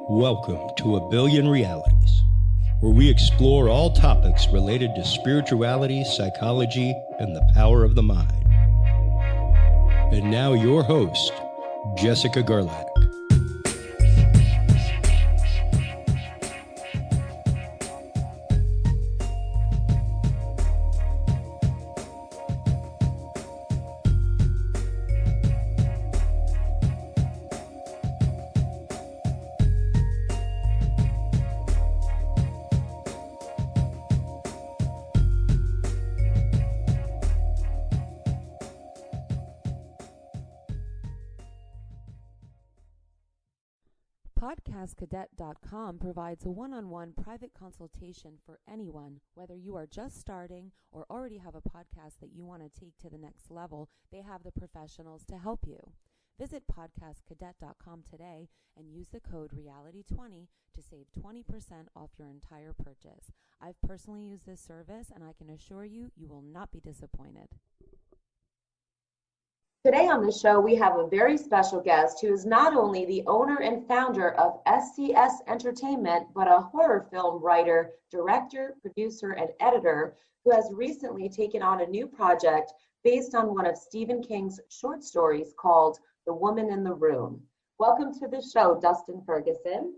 Welcome to A Billion Realities, where we explore all topics related to spirituality, psychology, and the power of the mind. And now your host, Jessica Gerlach. PodcastCadet.com provides a one-on-one private consultation for anyone, whether you are just starting or already have a podcast that you want to take to the next level. They have the professionals to help you. Visit PodcastCadet.com today and use the code REALITY20 to save 20% off your entire purchase. I've personally used this service, and I can assure you, you will not be disappointed. Today on the show, we have a very special guest who is not only the owner and founder of SCS Entertainment, but a horror film writer, director, producer, and editor who has recently taken on a new project based on one of Stephen King's short stories called The Woman in the Room. Welcome to the show, Dustin Ferguson.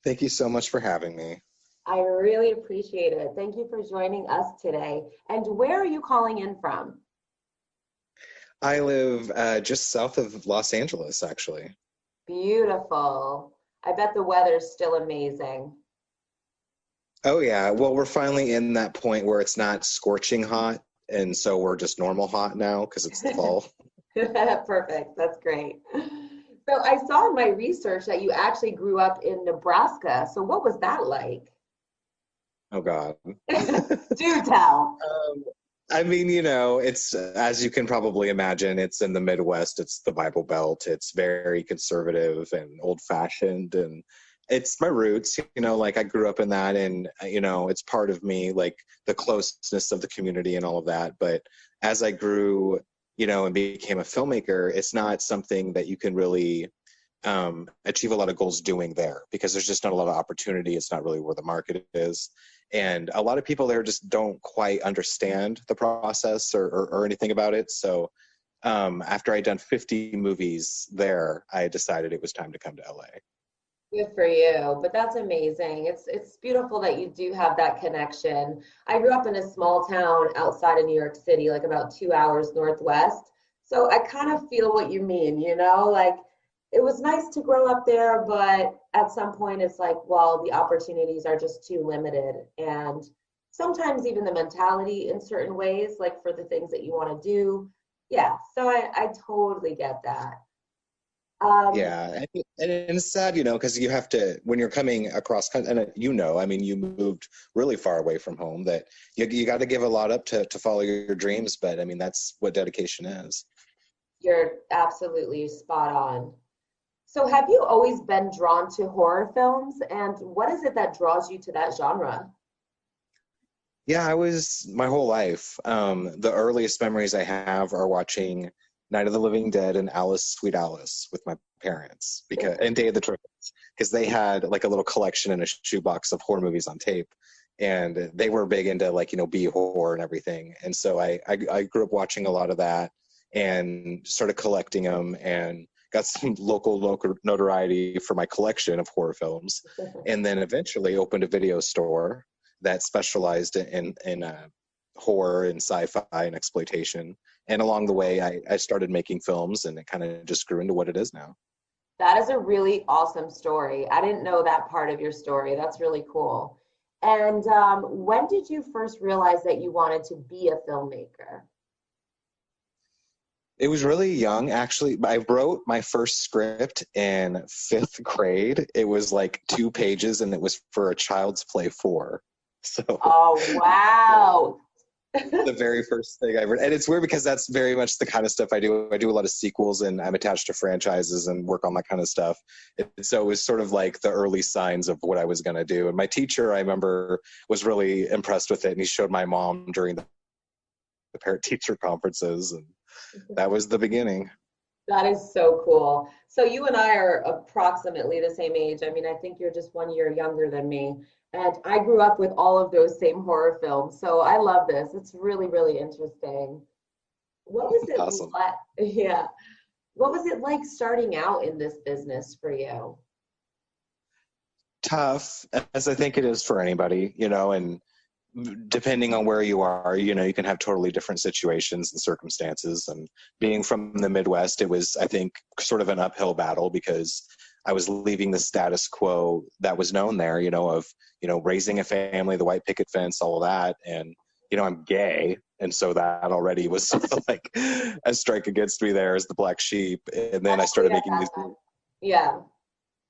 Thank you so much for having me. I really appreciate it. Thank you for joining us today. And where are you calling in from? I live just south of Los Angeles, actually. Beautiful. I bet the weather's still amazing. Oh, yeah. Well, we're finally in that point where it's not scorching hot, and so we're just normal hot now because it's the fall. Perfect. That's great. So I saw in my research that you actually grew up in Nebraska. So what was that like? Oh, God. Do tell. I mean, you know, it's, as you can probably imagine, it's in the Midwest. It's the Bible Belt. It's very conservative and old-fashioned, and it's my roots, you know, like I grew up in that, and, you know, it's part of me, like the closeness of the community and all of that. But as I grew, you know, and became a filmmaker, it's not something that you can really achieve a lot of goals doing there because there's just not a lot of opportunity. It's not really where the market is. And a lot of people there just don't quite understand the process or anything about it. So after I'd done 50 movies there, I decided it was time to come to LA. Good for you. But that's amazing. It's beautiful that you do have that connection. I grew up in a small town outside of New York City, like about 2 hours northwest. So I kind of feel what you mean, you know, like it was nice to grow up there, but at some point it's like, well, the opportunities are just too limited. And sometimes even the mentality in certain ways, like for the things that you want to do. Yeah, so I totally get that. Yeah, and it's sad, you know, because you have to, when you're coming across, and you know, I mean, you moved really far away from home, that you got to give a lot up to follow your dreams, but I mean, that's what dedication is. You're absolutely spot on. So have you always been drawn to horror films, and what is it that draws you to that genre? Yeah, I was my whole life. The earliest memories I have are watching Night of the Living Dead and Alice, Sweet Alice with my parents, and Day of the Triplets, because they had like a little collection in a shoebox of horror movies on tape, and they were big into, like, you know, B horror and everything. And so I grew up watching a lot of that and started collecting them, and got some local notoriety for my collection of horror films, and then eventually opened a video store that specialized in horror and sci-fi and exploitation. And along the way, I started making films, and it kind of just grew into what it is now. That is a really awesome story. I didn't know that part of your story. That's really cool. And when did you first realize that you wanted to be a filmmaker? It was really young, actually. I wrote my first script in 5th grade. It was like 2 pages, and it was for a Child's Play 4. So. Oh, wow. The very first thing I read. And it's weird because that's very much the kind of stuff I do. I do a lot of sequels, and I'm attached to franchises and work on that kind of stuff. So it was sort of like the early signs of what I was going to do. And my teacher, I remember, was really impressed with it, and he showed my mom during the parent-teacher conferences. And that was the beginning. That is so cool. So you and I are approximately the same age. I mean, I think you're just 1 year younger than me. And I grew up with all of those same horror films. So I love this. It's really, really interesting. What was it Awesome. like? Yeah. What was it like starting out in this business for you? Tough, as I think it is for anybody, and depending on where you are, you can have totally different situations and circumstances. And being from the Midwest, it was, I think, sort of an uphill battle because I was leaving the status quo that was known there, of, raising a family, the white picket fence, all of that. And, I'm gay. And so that already was sort of like a strike against me there as the black sheep. And then I started making these. Yeah.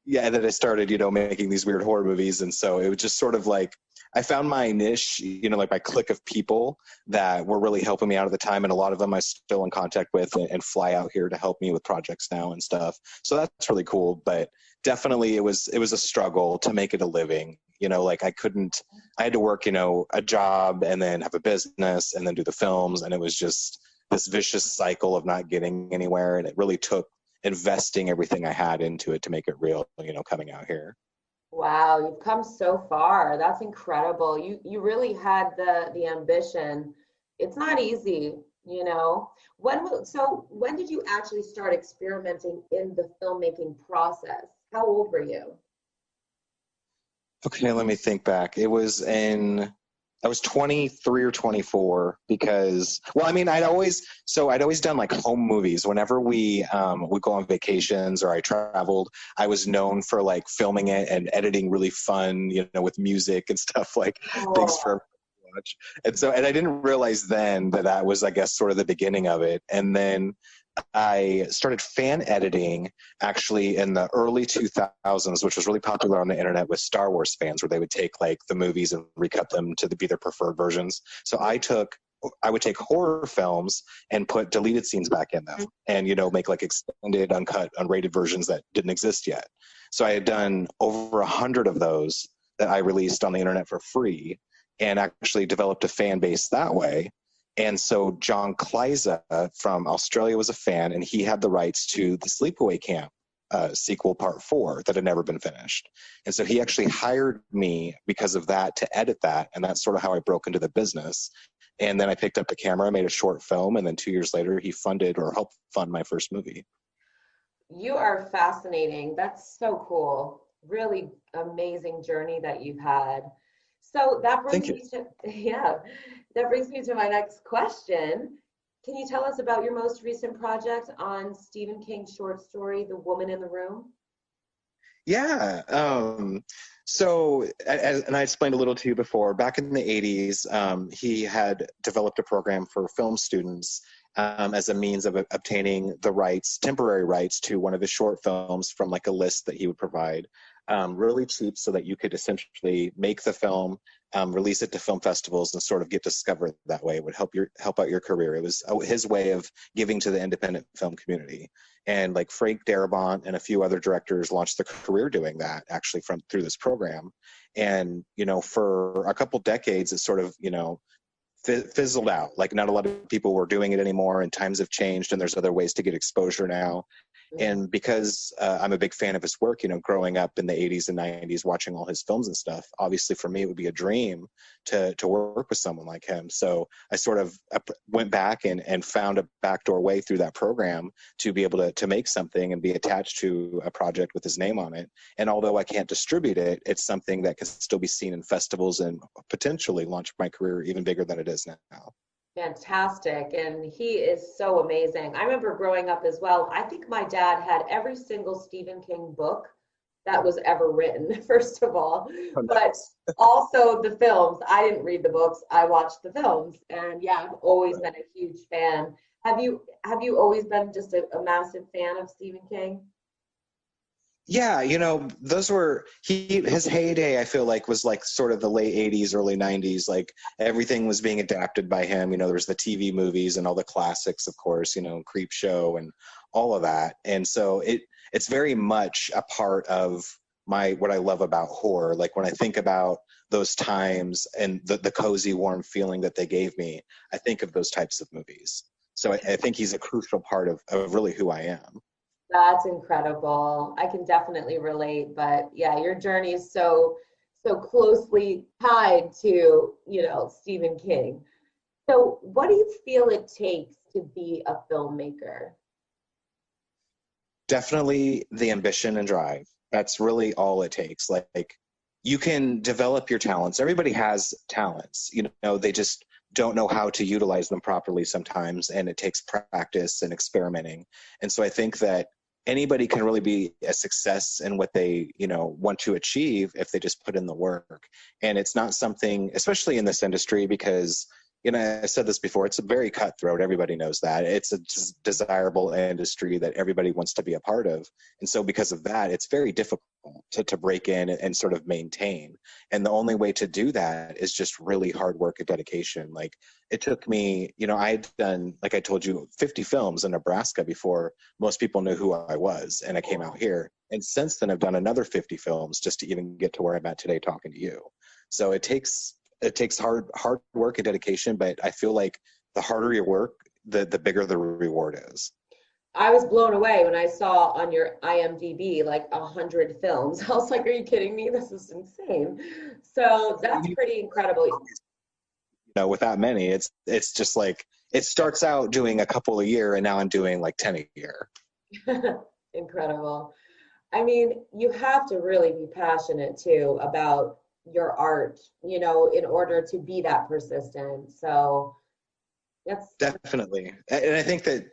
Yeah, and then I started, making these weird horror movies. And so it was just sort of like, I found my niche, like my clique of people that were really helping me out at the time. And a lot of them I'm still in contact with and fly out here to help me with projects now and stuff. So that's really cool. But definitely it was a struggle to make it a living. Like I had to work, a job and then have a business and then do the films. And it was just this vicious cycle of not getting anywhere. And it really took investing everything I had into it to make it real, coming out here. Wow, you've come so far. That's incredible. You really had the ambition. It's not easy, When did you actually start experimenting in the filmmaking process? How old were you? Okay, let me think back. I was 23 or 24 because, well, I mean, I'd always done like home movies. Whenever we would go on vacations or I traveled, I was known for like filming it and editing really fun, with music and stuff, like things for everyone to watch. And I didn't realize then that was, I guess, sort of the beginning of it. And then I started fan editing actually in the early 2000s, which was really popular on the internet with Star Wars fans, where they would take like the movies and recut them to be their preferred versions. So I would take horror films and put deleted scenes back in them and, make like extended, uncut, unrated versions that didn't exist yet. So I had done over 100 of those that I released on the internet for free and actually developed a fan base that way. And so John Kleiza from Australia was a fan, and he had the rights to the Sleepaway Camp sequel part 4 that had never been finished. And so he actually hired me because of that to edit that, and that's sort of how I broke into the business. And then I picked up the camera, made a short film, and then 2 years later he funded or helped fund my first movie. You are fascinating. That's so cool. Really amazing journey that you've had. So that brings me to my next question. Can you tell us about your most recent project on Stephen King's short story, The Woman in the Room? Yeah. So, and I explained a little to you before, back in the 80s, he had developed a program for film students as a means of obtaining the rights, temporary rights to one of his short films from like a list that he would provide. Really cheap so that you could essentially make the film, release it to film festivals and sort of get discovered that way. It would help out your career. It was his way of giving to the independent film community. And like Frank Darabont and a few other directors launched their career doing that actually through this program. And, for a couple decades, it sort of, fizzled out. Like not a lot of people were doing it anymore and times have changed and there's other ways to get exposure now. And because I'm a big fan of his work, growing up in the 80s and 90s, watching all his films and stuff, obviously for me, it would be a dream to work with someone like him. So I sort of went back and found a backdoor way through that program to be able to make something and be attached to a project with his name on it. And although I can't distribute it, it's something that can still be seen in festivals and potentially launch my career even bigger than it is now. Fantastic. And he is so amazing. I remember growing up as well. I think my dad had every single Stephen King book that was ever written, first of all, but also the films. I didn't read the books. I watched the films. And yeah, I've always been a huge fan. Have you always been just a massive fan of Stephen King? Yeah, those were his heyday, I feel like, was like sort of the late 80s, early 90s. Like everything was being adapted by him. There was the TV movies and all the classics, of course, Creep Show and all of that. And so it's very much a part of what I love about horror. Like when I think about those times and the cozy, warm feeling that they gave me, I think of those types of movies. So I think he's a crucial part of really who I am. That's incredible. I can definitely relate, but yeah, your journey is so closely tied to, Stephen King. So what do you feel it takes to be a filmmaker? Definitely the ambition and drive. That's really all it takes. Like you can develop your talents. Everybody has talents, they just don't know how to utilize them properly sometimes, and it takes practice and experimenting. And so I think that anybody can really be a success in what they want to achieve if they just put in the work. And it's not something, especially in this industry, because I said this before, it's a very cutthroat. Everybody knows that. It's a desirable industry that everybody wants to be a part of. And so because of that, it's very difficult to break in and sort of maintain. And the only way to do that is just really hard work and dedication. Like it took me, I'd done, like I told you, 50 films in Nebraska before most people knew who I was. And I came out here. And since then, I've done another 50 films just to even get to where I'm at today talking to you. So it takes hard work and dedication, but I feel like the harder you work, the bigger the reward is. I was blown away when I saw on your IMDb like 100 films. I was like, are you kidding me? This is insane. So that's pretty incredible. With that many, it's just like, it starts out doing a couple a year, and now I'm doing like 10 a year. Incredible. I mean, you have to really be passionate too about your art, in order to be that persistent. So that's definitely. And I think that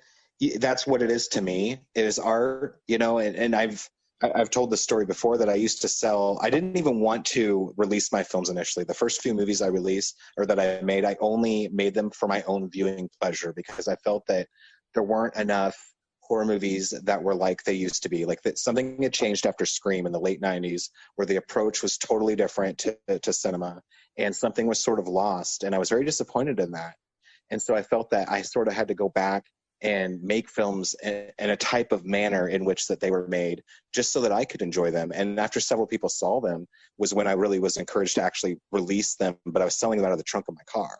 that's what it is to me. It is art, and I've told this story before that I used to sell. I didn't even want to release my films initially. The first few movies I released or that I made, I only made them for my own viewing pleasure, because I felt that there weren't enough horror movies that were like they used to be. Like that something had changed after Scream in the late 90s, where the approach was totally different to cinema, and something was sort of lost. And I was very disappointed in that. And so I felt that I sort of had to go back and make films in a type of manner in which that they were made, just so that I could enjoy them. And after several people saw them was when I really was encouraged to actually release them, but I was selling them out of the trunk of my car.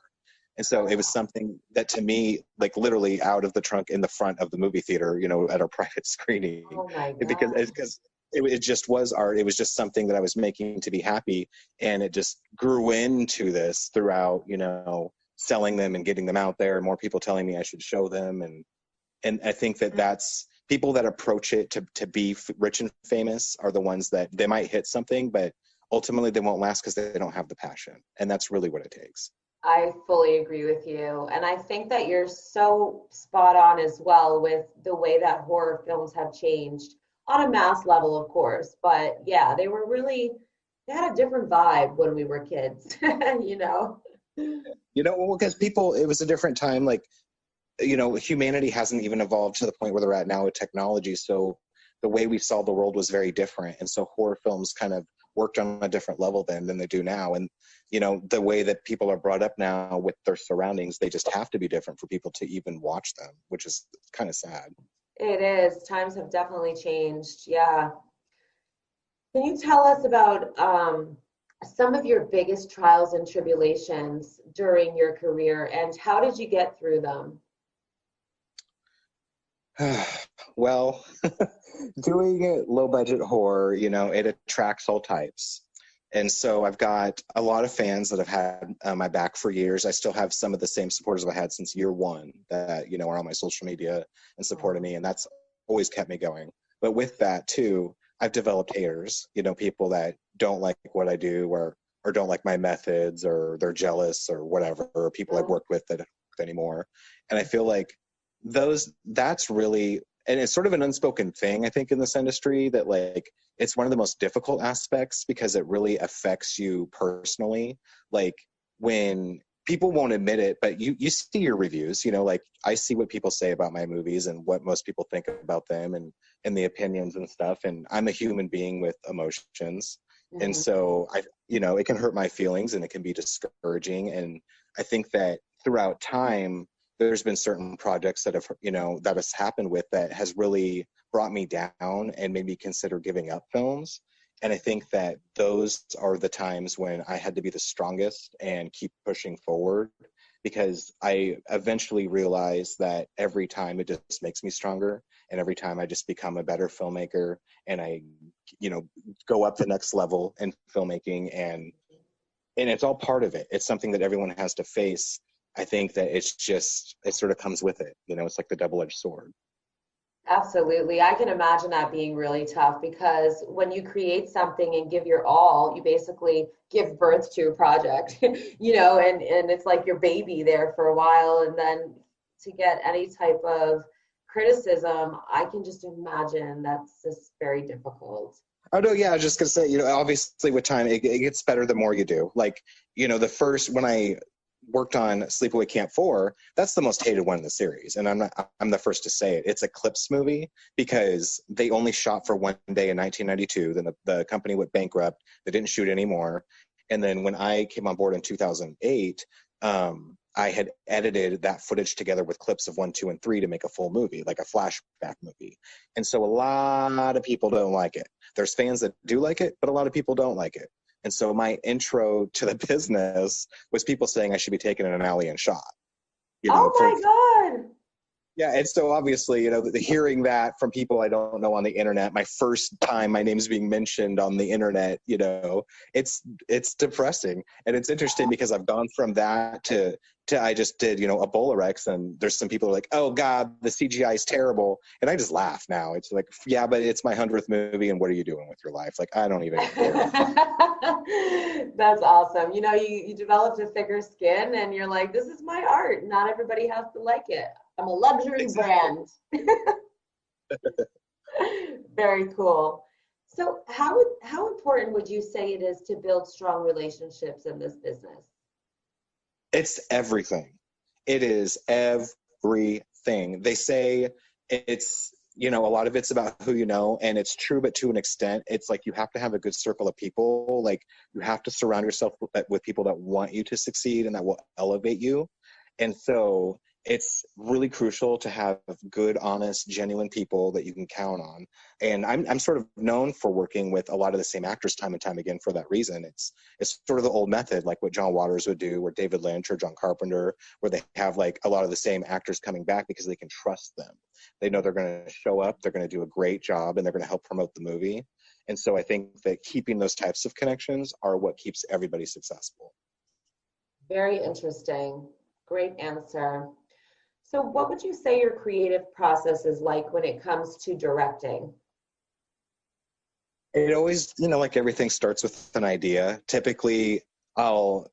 And so it was something that to me, like literally out of the trunk in the front of the movie theater, at our private screening. Oh my God. Because it just was art. It was just something that I was making to be happy. And it just grew into this throughout, selling them and getting them out there, and more people telling me I should show them. And I think that that's people that approach it to be rich and famous are the ones that they might hit something, but ultimately they won't last because they don't have the passion. And that's really what it takes. I fully agree with you. And I think that you're so spot on as well with the way that horror films have changed on a mass level, of course. But yeah, they had a different vibe when we were kids, Well, because it was a different time. Like, humanity hasn't even evolved to the point where they're at now with technology. So the way we saw the world was very different. And so horror films kind of worked on a different level then than they do now. And, the way that people are brought up now with their surroundings, they just have to be different for people to even watch them, which is kind of sad. It is. Times have definitely changed. Yeah. Can you tell us about some of your biggest trials and tribulations during your career, and how did you get through them? Well, doing low budget horror, it attracts all types. And so I've got a lot of fans that have had my back for years. I still have some of the same supporters I've had since year one that, are on my social media and supported me. And that's always kept me going. But with that too, I've developed haters, people that don't like what I do or don't like my methods, or they're jealous or whatever, or people I've worked with that don't work anymore. And I feel like that's really, and it's sort of an unspoken thing, I think, in this industry, that like it's one of the most difficult aspects because it really affects you personally. Like when people won't admit it, but you see your reviews, like I see what people say about my movies and what most people think about them and the opinions and stuff. And I'm a human being with emotions. Mm-hmm. And so it can hurt my feelings and it can be discouraging. And I think that throughout time, there's been certain projects that has happened with that has really brought me down and made me consider giving up films. And I think that those are the times when I had to be the strongest and keep pushing forward. because I eventually realized that every time it just makes me stronger, and every time I just become a better filmmaker, and I, go up the next level in filmmaking, and it's all part of it. It's something that everyone has to face. I think that it sort of comes with it. It's like the double-edged sword. Absolutely. I can imagine that being really tough, because when you create something and give your all, you basically give birth to a project, and it's like your baby there for a while. And then to get any type of criticism, I can just imagine that's just very difficult. Oh, no, yeah, I was just going to say, obviously with time, it gets better the more you do. Like, when I worked on Sleepaway Camp IV, that's the most hated one in the series. And I'm the first to say it. It's a clips movie because they only shot for one day in 1992. Then the company went bankrupt. They didn't shoot anymore. And then when I came on board in 2008, I had edited that footage together with clips of 1, 2, and 3 to make a full movie, like a flashback movie. And so a lot of people don't like it. There's fans that do like it, but a lot of people don't like it. And so my intro to the business was people saying I should be taken in an alley and shot. Oh my God. Yeah, and so obviously, hearing that from people I don't know on the internet, my first time my name's being mentioned on the internet, it's depressing. And it's interesting because I've gone from that to I just did, a Bolarex, and there's some people who are like, oh God, the CGI is terrible. And I just laugh now. It's like, yeah, but it's my 100th movie, and what are you doing with your life? Like, I don't even care. That's awesome. You developed a thicker skin, and you're like, this is my art. Not everybody has to like it. I'm a luxury brand. Very cool. So how important would you say it is to build strong relationships in this business? It's everything. It is everything. They say it's, a lot of it's about who you know, and it's true, but to an extent. It's like you have to have a good circle of people. Like, you have to surround yourself with people that want you to succeed and that will elevate you. And so it's really crucial to have good, honest, genuine people that you can count on. And I'm sort of known for working with a lot of the same actors time and time again for that reason. It's sort of the old method, like what John Waters would do, or David Lynch or John Carpenter, where they have like a lot of the same actors coming back because they can trust them. They know they're going to show up, they're going to do a great job, and they're going to help promote the movie. And so I think that keeping those types of connections are what keeps everybody successful. Very interesting. Great answer. So what would you say your creative process is like when it comes to directing? It always, like everything starts with an idea. Typically, I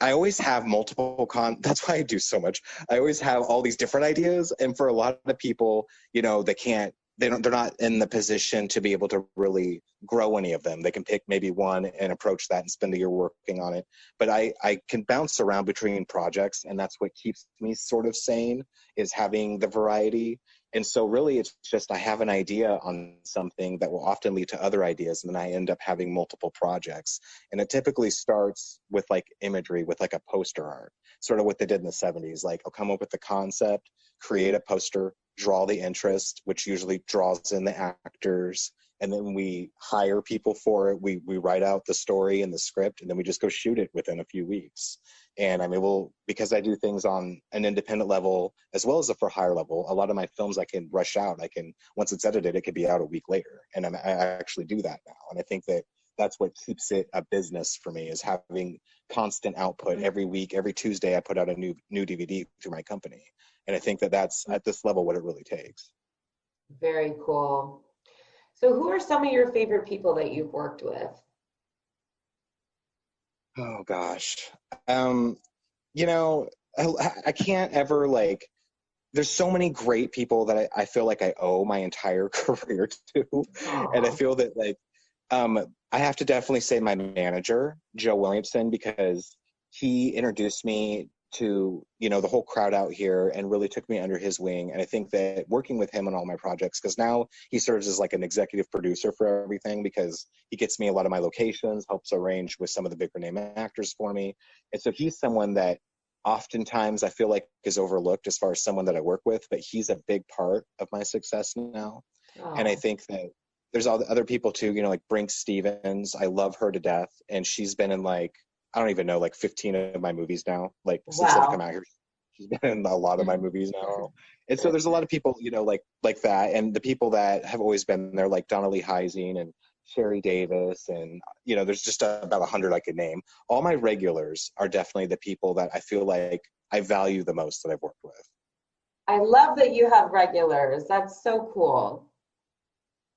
always have multiple that's why I do so much. I always have all these different ideas. And for a lot of people, they're not in the position to be able to really grow any of them. They can pick maybe one and approach that and spend a year working on it. But I can bounce around between projects, and that's what keeps me sort of sane, is having the variety. And so really it's just, I have an idea on something that will often lead to other ideas, and then I end up having multiple projects. And it typically starts with like imagery, with like a poster art, sort of what they did in the 70s. Like, I'll come up with the concept, create a poster, draw the interest, which usually draws in the actors, and then we hire people for it. We write out the story and the script, and then we just go shoot it within a few weeks. And I mean, because I do things on an independent level as well as a for hire level, a lot of my films I can rush out. Once it's edited, it could be out a week later, and I actually do that now. And I think that that's what keeps it a business for me, is having constant output. Every week, every Tuesday, I put out a new DVD through my company. And I think that that's, at this level, what it really takes. Very cool. So who are some of your favorite people that you've worked with? Oh, gosh. I can't ever, there's so many great people that I feel like I owe my entire career to. Aww. And I feel that, I have to definitely say my manager, Joe Williamson, because he introduced me to, the whole crowd out here and really took me under his wing. And I think that working with him on all my projects, because now he serves as like an executive producer for everything, because he gets me a lot of my locations, helps arrange with some of the bigger name actors for me. And so he's someone that oftentimes I feel like is overlooked as far as someone that I work with, but he's a big part of my success now. Oh. And I think that there's all the other people too, like Brink Stevens. I love her to death. And she's been in I don't even know, like 15 of my movies now. Like since I've come Wow. out here, she's been in a lot of my movies now. And so there's a lot of people, you know, like that. And the people that have always been there, like Donna Lee Heising and Sherry Davis, and you know, there's just about 100 I could name. All my regulars are definitely the people that I feel like I value the most that I've worked with. I love that you have regulars. That's so cool.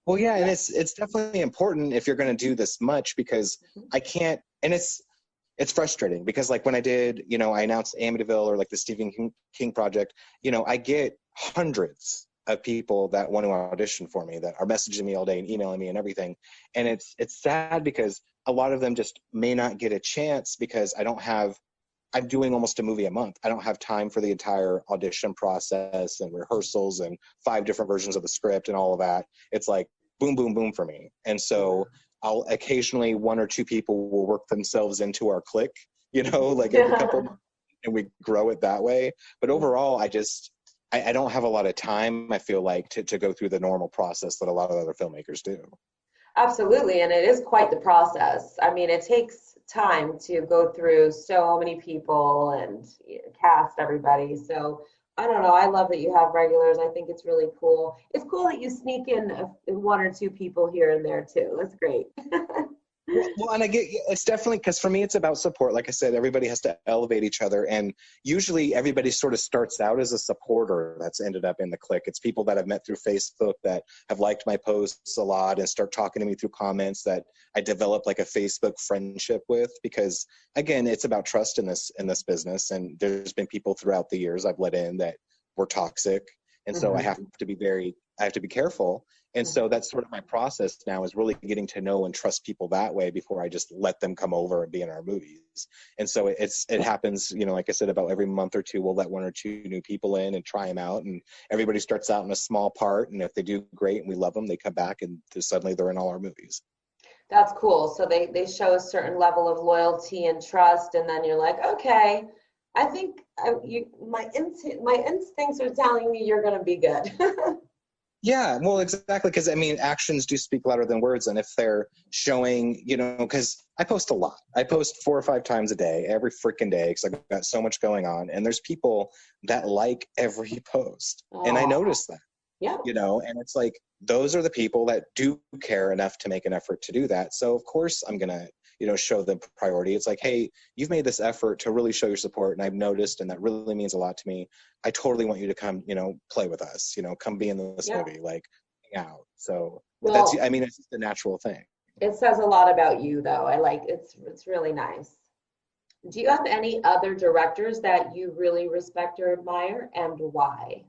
Well, yeah, and it's definitely important if you're going to do this much, because I can't, and it's frustrating because like when I did, you know, I announced Amityville or like the Stephen King project, you know, I get hundreds of people that want to audition for me that are messaging me all day and emailing me and everything. And it's sad because a lot of them just may not get a chance because I'm doing almost a movie a month. I don't have time for the entire audition process and rehearsals and 5 different versions of the script and all of that. It's like boom, boom, boom for me. And so I'll occasionally 1 or 2 people will work themselves into our clique, you know, like every couple months, and we grow it that way. But overall, I don't have a lot of time, I feel like, to go through the normal process that a lot of other filmmakers do. Absolutely, and it is quite the process. I mean, it takes time to go through so many people and cast everybody. So I don't know. I love that you have regulars. I think it's really cool. It's cool that you sneak in 1 or 2 people here and there too. That's great. Well, and it's definitely, because for me, it's about support. Like I said, everybody has to elevate each other. And usually everybody sort of starts out as a supporter that's ended up in the clique. It's people that I've met through Facebook that have liked my posts a lot and start talking to me through comments that I develop like a Facebook friendship with, because again, it's about trust in this business. And there's been people throughout the years I've let in that were toxic. And so I have to be careful. And so that's sort of my process now, is really getting to know and trust people that way before I just let them come over and be in our movies. And so it happens, you know, like I said, about every month or 2, we'll let 1 or 2 new people in and try them out. And everybody starts out in a small part. And if they do great and we love them, they come back and suddenly they're in all our movies. That's cool. So they show a certain level of loyalty and trust, and then you're like, okay, I think my instincts are telling me you're going to be good. Yeah, well, exactly. Because I mean, actions do speak louder than words. And if they're showing, you know, because I post a lot. I post 4 or 5 times a day, every freaking day, because I've got so much going on. And there's people that like every post. And I notice that. Yeah. You know, and it's like, those are the people that do care enough to make an effort to do that. So of course I'm going to, you know, show them priority. It's like, hey, you've made this effort to really show your support, and I've noticed, and that really means a lot to me. I totally want you to come, you know, play with us, you know, come be in this movie, like hang out. So that's, I mean, it's just a natural thing. It says a lot about you though. It's really nice. Do you have any other directors that you really respect or admire, and why?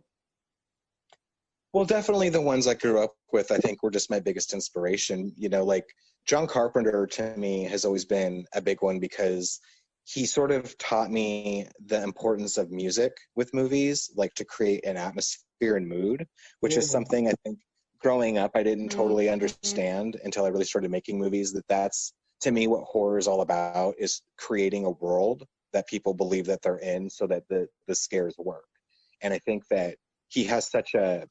Well, definitely the ones I grew up with, I think, were just my biggest inspiration. You know, like John Carpenter to me has always been a big one, because he sort of taught me the importance of music with movies, like to create an atmosphere and mood, which is something I think growing up I didn't totally understand until I really started making movies. That's, to me, what horror is all about, is creating a world that people believe that they're in so that the scares work. And I think that he has such a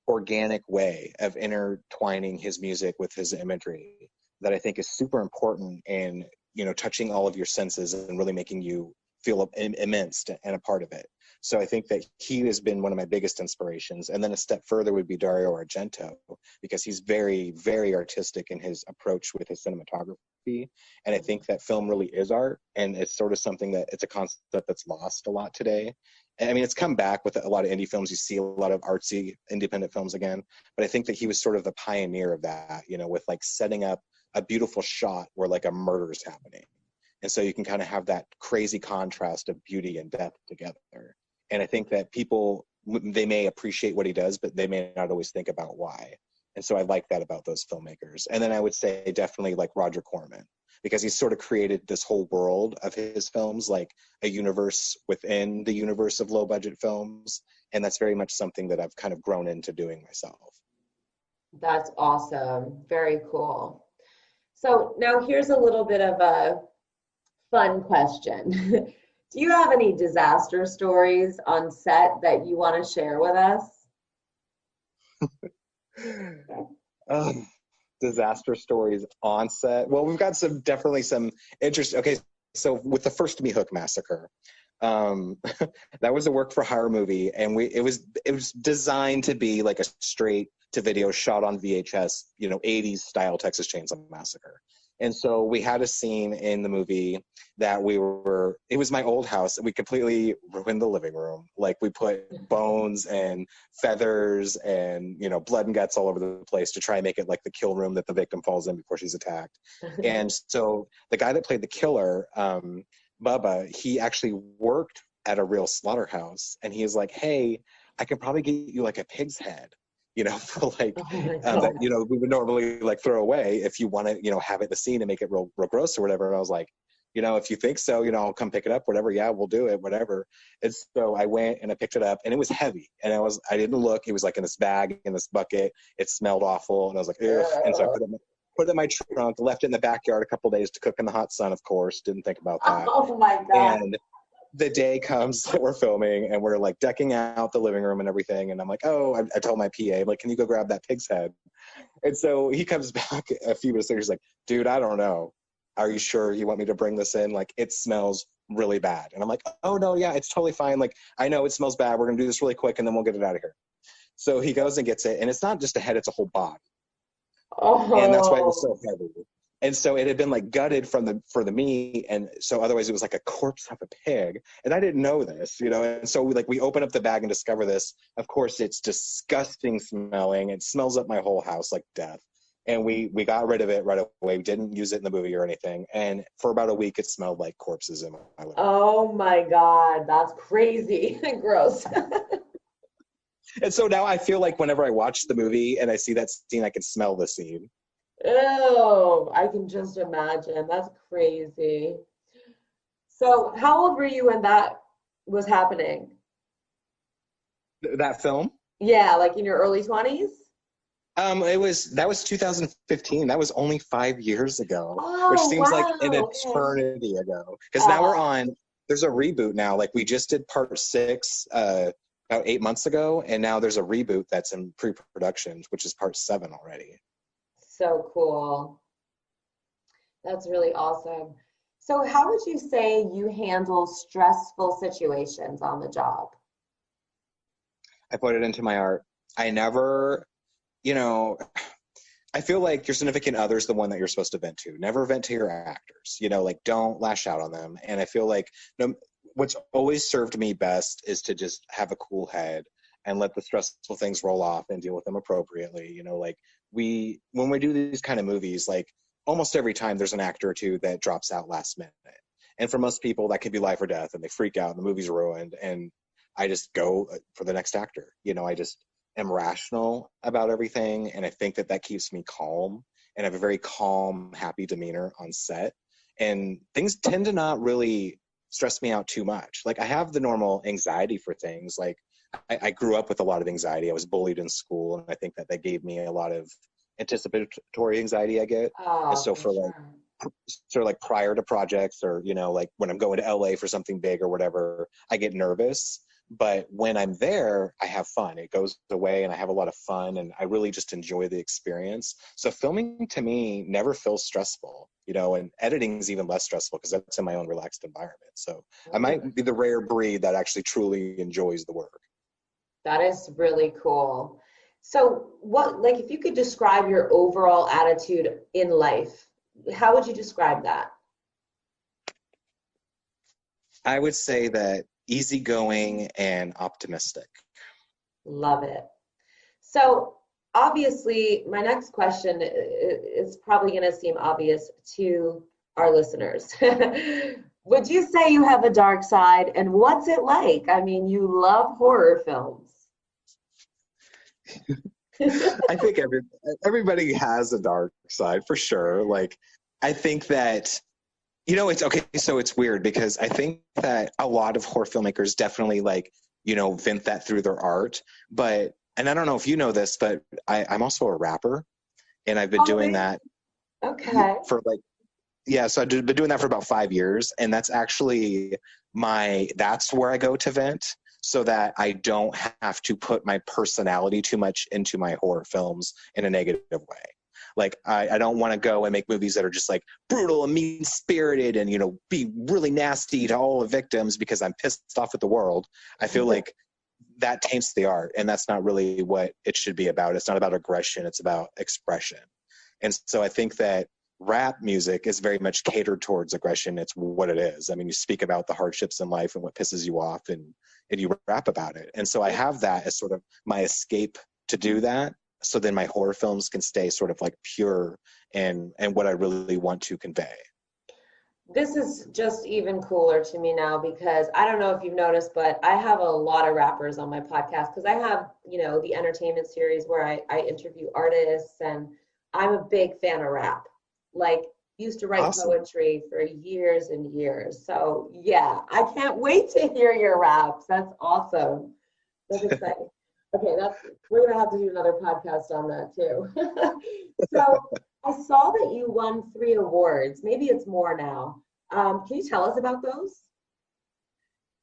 organic way of intertwining his music with his imagery that I think is super important in, you know, touching all of your senses and really making you feel immense and a part of it. So I think that he has been one of my biggest inspirations. And then a step further would be Dario Argento, because he's very, very artistic in his approach with his cinematography. And I think that film really is art, and it's sort of something that it's a concept that's lost a lot today. I mean, it's come back with a lot of indie films. You see a lot of artsy independent films again, but I think that he was sort of the pioneer of that, you know, with like setting up a beautiful shot where like a murder is happening. And so you can kind of have that crazy contrast of beauty and depth together. And I think that people, they may appreciate what he does, but they may not always think about why. And so I like that about those filmmakers. And then I would say definitely like Roger Corman, because he's sort of created this whole world of his films, like a universe within the universe of low budget films. And that's very much something that I've kind of grown into doing myself. That's awesome. Very cool. So now here's a little bit of a fun question. Do you have any disaster stories on set that you want to share with us? Disaster stories on set. Well, we've got definitely some interesting. Okay, so with the first Me Hook Massacre, that was a work for hire movie, and it was designed to be like a straight to video shot on VHS, 80s style Texas Chainsaw Massacre. And so we had a scene in the movie that it was my old house, and we completely ruined the living room. Like, we put bones and feathers and, blood and guts all over the place to try and make it like the kill room that the victim falls in before she's attacked. And so the guy that played the killer, Bubba, he actually worked at a real slaughterhouse, and he was like, hey, I can probably get you like a pig's head, for like, that, we would normally like throw away if you want to, have it in the scene and make it real gross or whatever. And I was like, if you think so, I'll come pick it up, whatever. Yeah, we'll do it, whatever. And so I went and I picked it up, and it was heavy. And I didn't look. It was like in this bag, in this bucket. It smelled awful. And I was like, ugh. And so I put it in my trunk, left it in the backyard a couple of days to cook in the hot sun, of course. Didn't think about that. Oh my God. And the day comes that we're filming, and we're like decking out the living room and everything. And I'm like, I told my PA, I'm like, can you go grab that pig's head? And so he comes back a few minutes later. He's like, dude, I don't know. Are you sure you want me to bring this in? Like, it smells really bad. And I'm like, oh no, yeah, it's totally fine. Like, I know it smells bad. We're going to do this really quick, and then we'll get it out of here. So he goes and gets it. And it's not just a head, it's a whole body. Oh. And that's why it was so heavy. And so it had been like gutted for the meat, and so otherwise it was like a corpse of a pig. And I didn't know this, And so we open up the bag and discover this. Of course, it's disgusting smelling. It smells up my whole house like death. And we got rid of it right away. We didn't use it in the movie or anything. And for about a week, it smelled like corpses in my living room. Oh my God, that's crazy. Gross. And so now I feel like whenever I watch the movie and I see that scene, I can smell the scene. Oh, I can just imagine. That's crazy. So how old were you when that was happening? That film? Yeah, like in your early 20s? That was 2015. That was only 5 years ago, which seems like an eternity ago. Because now there's a reboot now. Like, we just did part 6 about 8 months ago, and now there's a reboot that's in pre-production, which is part 7 already. So cool. That's really awesome. So how would you say you handle stressful situations on the job? I put it into my art. I never, I feel like your significant other is the one that you're supposed to vent to. Never vent to your actors, like, don't lash out on them. And I feel like what's always served me best is to just have a cool head and let the stressful things roll off and deal with them appropriately. Like, when we do these kind of movies, like, almost every time there's an actor or two that drops out last minute. And for most people, that could be life or death, and they freak out and the movie's ruined. And I just go for the next actor. I just am rational about everything. And I think that keeps me calm, and I have a very calm, happy demeanor on set. And things tend to not really stress me out too much. Like, I have the normal anxiety for things. Like, I grew up with a lot of anxiety. I was bullied in school, and I think that gave me a lot of anticipatory anxiety I get. And so like prior to projects, or, like when I'm going to LA for something big or whatever, I get nervous. But when I'm there, I have fun. It goes away, and I have a lot of fun, and I really just enjoy the experience. So filming to me never feels stressful, and editing is even less stressful because that's in my own relaxed environment. So I might be the rare breed that actually truly enjoys the work. That is really cool. So if you could describe your overall attitude in life, how would you describe that? I would say that easygoing and optimistic. Love it. So obviously, my next question is probably going to seem obvious to our listeners. Would you say you have a dark side, and what's it like? I mean, you love horror films. I think everybody has a dark side for sure. Like, I think that, it's okay. So it's weird because I think that a lot of horror filmmakers definitely vent that through their art. And I don't know if you know this, but I'm also a rapper, and I've been doing that. Okay. So I've been doing that for about 5 years, and that's actually that's where I go to vent, so that I don't have to put my personality too much into my horror films in a negative way. Like, I don't want to go and make movies that are just like brutal and mean-spirited and, you know, be really nasty to all the victims because I'm pissed off at the world. I feel like that taints the art, and that's not really what it should be about. It's not about aggression, it's about expression. And so I think that rap music is very much catered towards aggression. It's what it is. I mean, you speak about the hardships in life and what pisses you off, and you rap about it. And so I have that as sort of my escape to do that. So then my horror films can stay sort of like pure and what I really want to convey. This is just even cooler to me now because I don't know if you've noticed, but I have a lot of rappers on my podcast because I have, you know, the entertainment series where I interview artists, and I'm a big fan of rap. Like, used to write Awesome. poetry for years and years. So yeah, I can't wait to hear your raps. That's awesome. That's exciting. Okay, we're gonna have to do another podcast on that too. So I saw that you won 3 awards. Maybe it's more now. Can you tell us about those?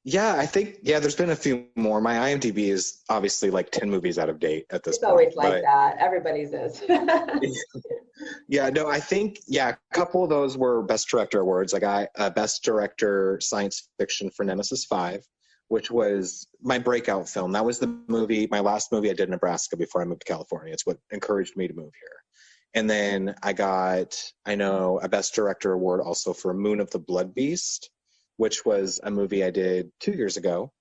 Yeah, I think, there's been a few more. My IMDb is obviously like 10 movies out of date at this It's point. always like that. Everybody's is. Yeah, no, I think, a couple of those were Best Director awards. I got Best Director Science Fiction for Nemesis 5, which was my breakout film. That was my last movie I did in Nebraska before I moved to California. It's what encouraged me to move here. And then I got, a Best Director award also for Moon of the Blood Beast, which was a movie I did 2 years ago.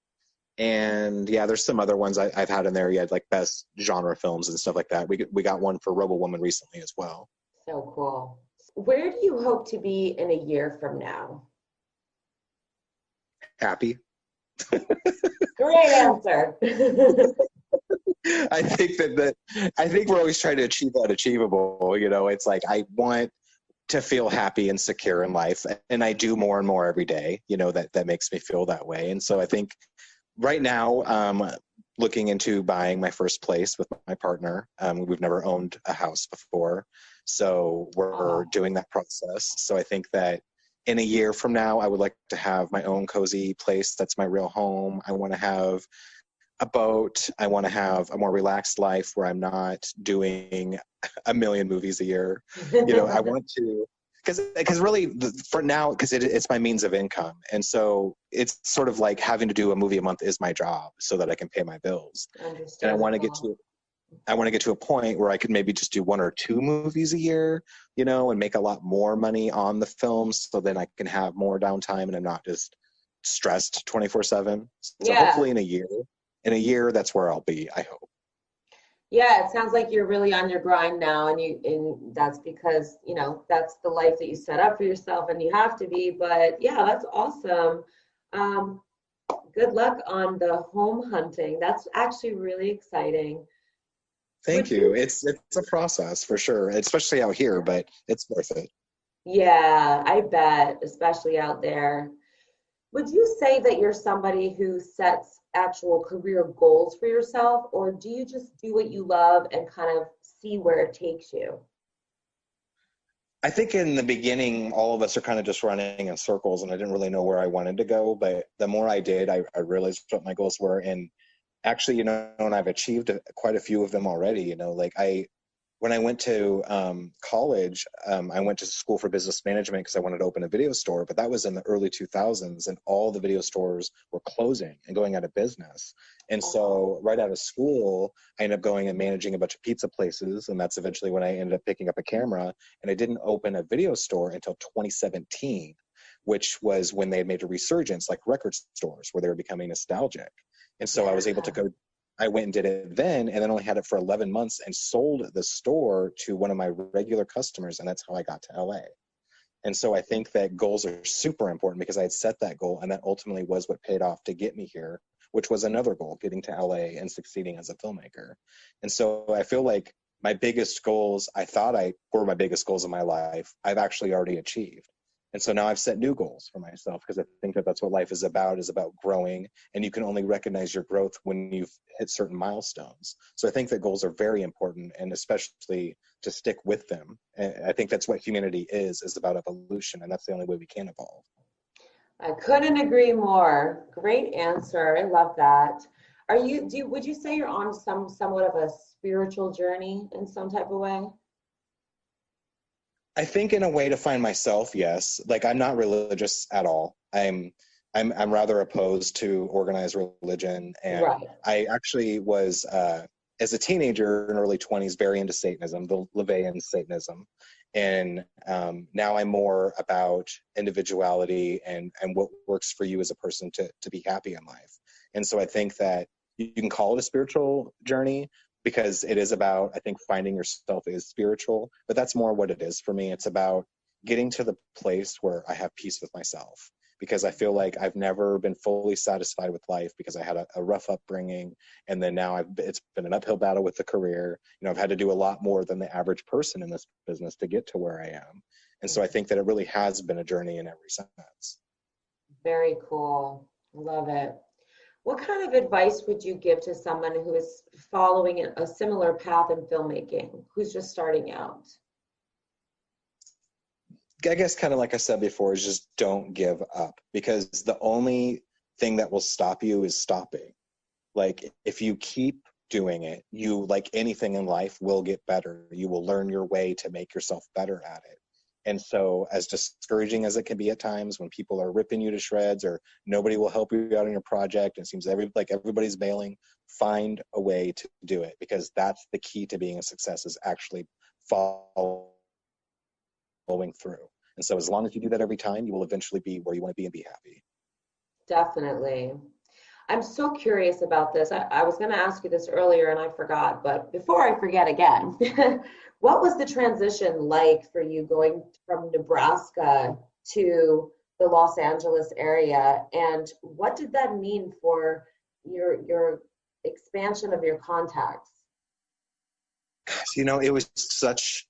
And there's some other ones I've had in there. You had like best genre films and stuff like that. We got one for Robo Woman recently as well. So cool. Where do you hope to be in a year from now? Happy. Great answer. I think we're always trying to achieve that achievable. You know, it's like I want to feel happy and secure in life, and I do more and more every day. You know, that makes me feel that way. And so I think right now, looking into buying my first place with my partner. We've never owned a house before, so we're doing that process. So I think that in a year from now, I would like to have my own cozy place that's my real home. I want to have a boat. I want to have a more relaxed life where I'm not doing a million movies a year. You know, I want to, because really for now, because it's my means of income. And so it's sort of like having to do a movie a month is my job so that I can pay my bills. And I want to get to a point where I could maybe just do 1 or 2 movies a year, you know, and make a lot more money on the films, so then I can have more downtime and I'm not just stressed 24/7. So hopefully in a year, that's where I'll be, I hope. Yeah, it sounds like you're really on your grind now, and that's because, you know, that's the life that you set up for yourself, and you have to be. But yeah, that's awesome. Good luck on the home hunting. That's actually really exciting. Thank you. It's a process for sure, especially out here, but it's worth it. Yeah, I bet, especially out there. Would you say that you're somebody who sets actual career goals for yourself, or do you just do what you love and kind of see where it takes you? I think in the beginning, all of us are kind of just running in circles, and I didn't really know where I wanted to go. But the more I did, I realized what my goals were. And actually, you know, and I've achieved quite a few of them already. You know, like when I went to college, I went to school for business management because I wanted to open a video store, but that was in the early 2000s, and all the video stores were closing and going out of business. And so right out of school, I ended up going and managing a bunch of pizza places, and that's eventually when I ended up picking up a camera, and I didn't open a video store until 2017, which was when they had made a resurgence, like record stores, where they were becoming nostalgic. And so I was able to go. I went and did it then, and then only had it for 11 months and sold the store to one of my regular customers, and that's how I got to LA. And so I think that goals are super important because I had set that goal, and that ultimately was what paid off to get me here, which was another goal, getting to LA and succeeding as a filmmaker. And so I feel like my biggest goals, I thought were my biggest goals in my life, I've actually already achieved. And so now I've set new goals for myself because I think that that's what life is about growing. And you can only recognize your growth when you've hit certain milestones. So I think that goals are very important, and especially to stick with them. And I think that's what humanity is about evolution. And that's the only way we can evolve. I couldn't agree more. Great answer. I love that. Would you say you're on somewhat of a spiritual journey in some type of way? I think in a way to find myself, yes. Like I'm not religious at all. I'm rather opposed to organized religion, and Right. I actually was as a teenager in early 20s very into Satanism, the LaVeyan Satanism, and now I'm more about individuality and what works for you as a person to be happy in life. And so I think that you can call it a spiritual journey, because it is about, I think, finding yourself is spiritual, but that's more what it is for me. It's about getting to the place where I have peace with myself, because I feel like I've never been fully satisfied with life, because I had a rough upbringing, and then now it's been an uphill battle with the career. You know, I've had to do a lot more than the average person in this business to get to where I am. And so I think that it really has been a journey in every sense. Very cool. Love it. What kind of advice would you give to someone who is following a similar path in filmmaking, who's just starting out? I guess kind of like I said before, is just don't give up, because the only thing that will stop you is stopping. Like if you keep doing it, you, like anything in life, will get better. You will learn your way to make yourself better at it. And so as discouraging as it can be at times when people are ripping you to shreds or nobody will help you out on your project, and it seems like everybody's bailing, find a way to do it, because that's the key to being a success, is actually following through. And so as long as you do that every time, you will eventually be where you want to be and be happy. Definitely. I'm so curious about this. I was going to ask you this earlier and I forgot, but before I forget again, what was the transition like for you going from Nebraska to the Los Angeles area? And what did that mean for your expansion of your contacts? You know, it was such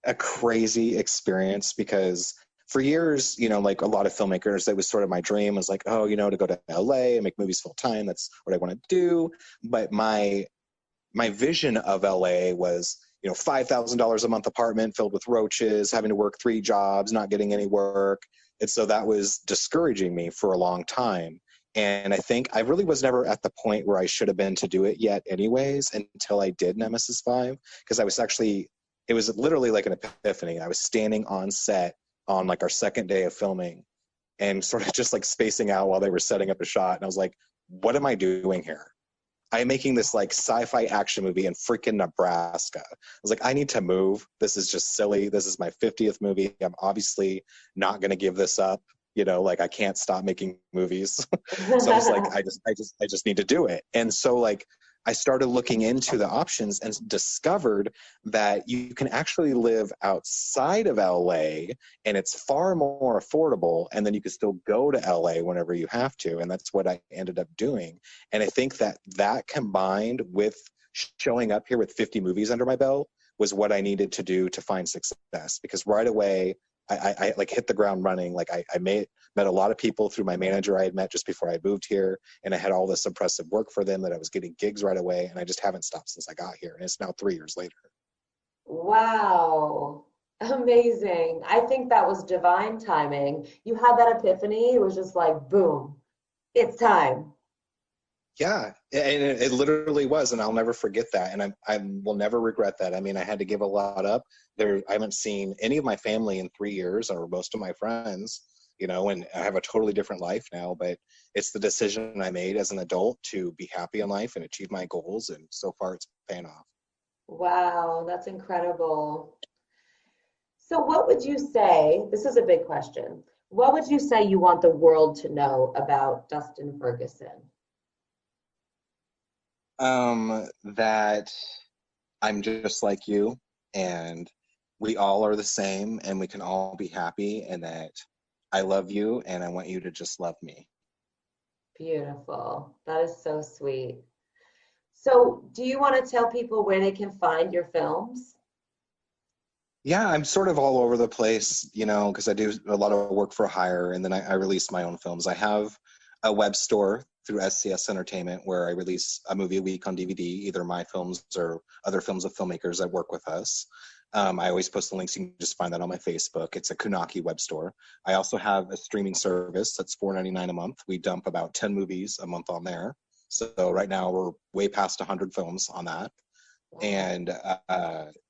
a crazy experience, because for years, you know, like a lot of filmmakers, that was sort of my dream, was like, oh, you know, to go to LA and make movies full time. That's what I want to do. But my vision of LA was, you know, $5,000 a month apartment filled with roaches, having to work 3 jobs, not getting any work. And so that was discouraging me for a long time. And I think I really was never at the point where I should have been to do it yet anyways, until I did Nemesis 5, because it was literally like an epiphany. I was standing on set on like our second day of filming and sort of just like spacing out while they were setting up a shot. And I was like, what am I doing here? I'm making this like sci-fi action movie in freaking Nebraska. I was like, I need to move. This is just silly. This is my 50th movie. I'm obviously not going to give this up. You know, like I can't stop making movies. So I was like, I just need to do it. And so like, I started looking into the options and discovered that you can actually live outside of LA and it's far more affordable, and then you can still go to LA whenever you have to. And that's what I ended up doing. And I think that combined with showing up here with 50 movies under my belt was what I needed to do to find success, because right away I like hit the ground running. Like I met a lot of people through my manager I had met just before I moved here, and I had all this impressive work for them that I was getting gigs right away, and I just haven't stopped since I got here, and it's now 3 years later. Wow. Amazing. I think that was divine timing. You had that epiphany. It was just like, boom, it's time. Yeah, and it literally was, and I'll never forget that, and I will never regret that. I mean, I had to give a lot up. I haven't seen any of my family in 3 years, or most of my friends, you know, and I have a totally different life now, but it's the decision I made as an adult to be happy in life and achieve my goals, and so far it's paying off. Wow, that's incredible. So what would you say, this is a big question, what would you say you want the world to know about Dustin Ferguson? That I'm just like you, and we all are the same, and we can all be happy, and that I love you, and I want you to just love me. Beautiful. That is so sweet. So do you want to tell people where they can find your films? Yeah, I'm sort of all over the place, you know, because I do a lot of work for hire, and then I release my own films. I have a web store through SCS Entertainment where I release a movie a week on DVD, either my films or other films of filmmakers that work with us. I always post the links. You can just find that on my Facebook. It's a Kunaki web store. I also have a streaming service that's $4.99 a month. We dump about 10 movies a month on there. So right now we're way past 100 films on that. And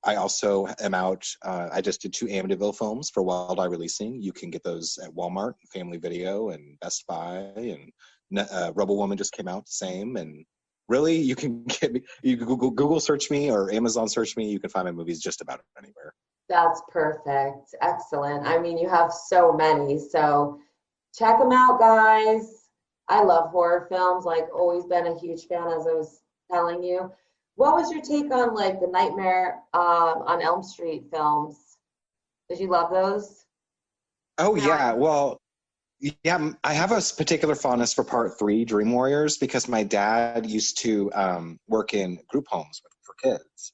I also am out. I just did 2 Amityville films for Wild Eye Releasing. You can get those at Walmart, Family Video, and Best Buy. And Rebel Woman just came out, same. And really, you can get me. You Google search me or Amazon search me. You can find my movies just about anywhere. That's perfect. Excellent. I mean, you have so many. So check them out, guys. I love horror films. Like, always been a huge fan, as I was telling you. What was your take on like the Nightmare on Elm Street films? Did you love those? Oh yeah, well, yeah. I have a particular fondness for Part 3, Dream Warriors, because my dad used to work in group homes for kids,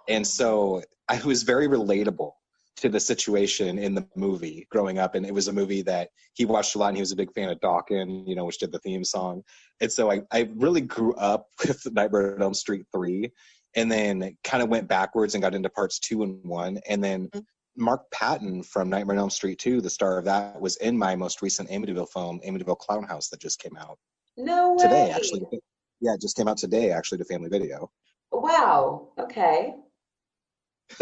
and so I was very relatable to the situation in the movie growing up. And it was a movie that he watched a lot, and he was a big fan of Dawkins, you know, which did the theme song. And so I really grew up with Nightmare on Elm Street 3, and then kind of went backwards and got into parts 2 and 1. And then Mark Patton from Nightmare on Elm Street 2, the star of that, was in my most recent Amityville film, Amityville Clown House, that just came out. No way. Today, actually. Yeah, it just came out today, actually, to Family Video. Wow. Okay.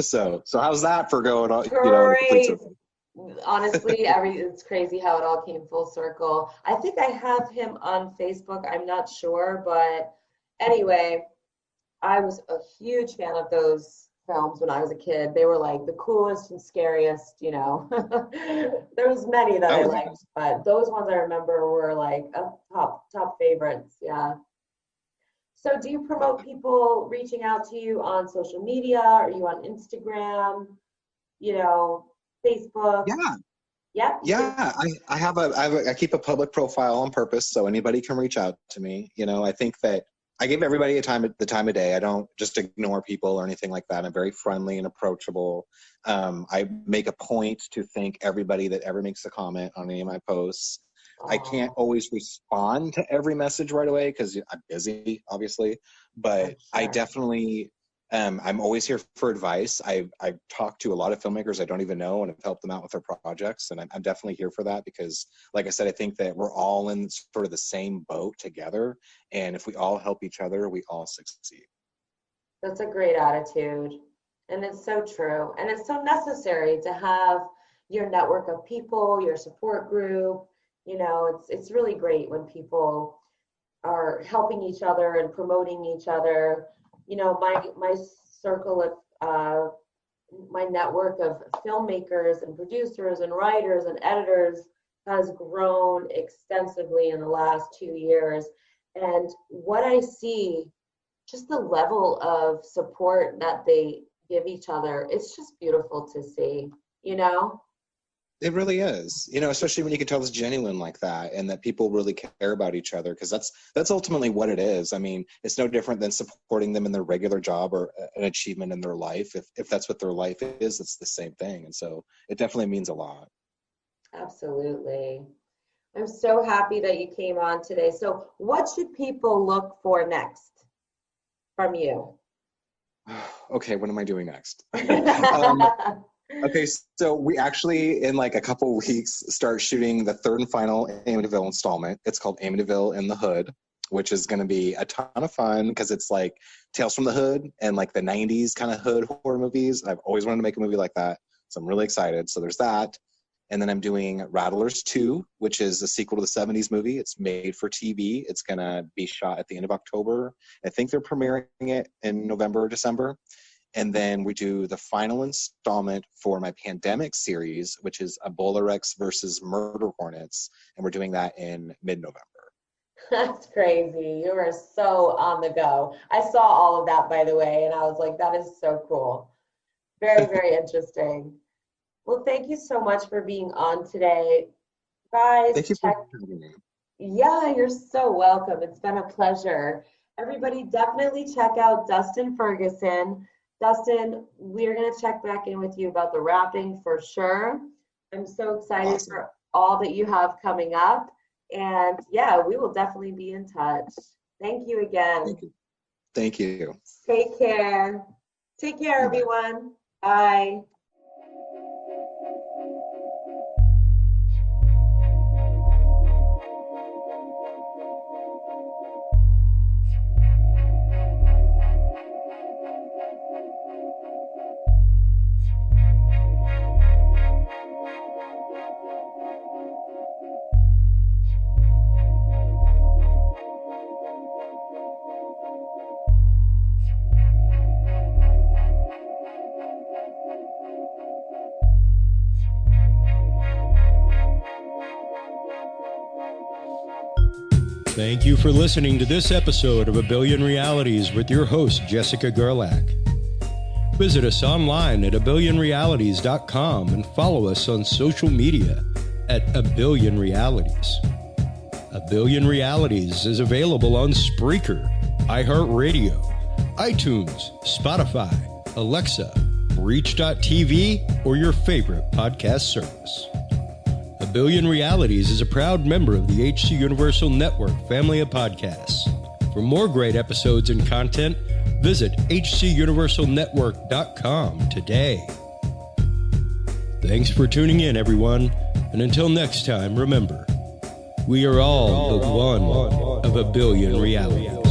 So how's that for going on? Great. You know, complete circle? Honestly, it's crazy how it all came full circle. I think I have him on Facebook. I'm not sure, but anyway, I was a huge fan of those films when I was a kid. They were like the coolest and scariest, you know. There was many that I liked, but those ones I remember were like top favorites. Yeah. So do you promote people reaching out to you on social media? Are you on Instagram, you know, Facebook? Yeah. Yeah. Yeah. I keep a public profile on purpose, so anybody can reach out to me. You know, I think that I give everybody the time of day. I don't just ignore people or anything like that. I'm very friendly and approachable. I make a point to thank everybody that ever makes a comment on any of my posts. I can't always respond to every message right away because I'm busy, obviously, but sure. I definitely, I'm always here for advice. I've talked to a lot of filmmakers I don't even know and have helped them out with their projects. And I'm definitely here for that because, like I said, I think that we're all in sort of the same boat together. And if we all help each other, we all succeed. That's a great attitude. And it's so true. And it's so necessary to have your network of people, your support group. You know, it's really great when people are helping each other and promoting each other. You know, my circle of my network of filmmakers and producers and writers and editors has grown extensively in the last 2 years. And what I see, just the level of support that they give each other, it's just beautiful to see, you know? It really is, you know, especially when you can tell it's genuine like that and that people really care about each other, because that's ultimately what it is. I mean, it's no different than supporting them in their regular job or an achievement in their life. If that's what their life is, it's the same thing. And so it definitely means a lot. Absolutely. I'm so happy that you came on today. So what should people look for next from you? Okay, what am I doing next? Okay, so we actually, in like a couple weeks, start shooting the third and final Amityville installment. It's called Amityville in the Hood, which is going to be a ton of fun because it's like Tales from the Hood and like the 90s kind of hood horror movies. I've always wanted to make a movie like that, so I'm really excited. So there's that. And then I'm doing Rattlers 2, which is a sequel to the 70s movie. It's made for TV. It's going to be shot at the end of October. I think they're premiering it in November or December. And then we do the final installment for my pandemic series, which is Ebola Rex versus Murder Hornets. And we're doing that in mid-November. That's crazy. You are so on the go. I saw all of that, by the way, and I was like, that is so cool. Very, very interesting. Well, thank you so much for being on today. Guys, thank you for having me. Yeah, you're so welcome. It's been a pleasure. Everybody, definitely check out Dustin Ferguson. Dustin, we're going to check back in with you about the wrapping for sure. I'm so excited for all that you have coming up. And yeah, we will definitely be in touch. Thank you again. Thank you. Thank you. Take care. Take care, everyone. Bye. Thank you for listening to this episode of A Billion Realities with your host, Jessica Gerlach. Visit us online at abillionrealities.com and follow us on social media at A Billion Realities. A Billion Realities is available on Spreaker, iHeartRadio, iTunes, Spotify, Alexa, Reach.tv, or your favorite podcast service. A Billion Realities is a proud member of the HC Universal Network family of podcasts. For more great episodes and content, visit hcuniversalnetwork.com today. Thanks for tuning in, everyone, and until next time, remember, we are all the one of a billion realities.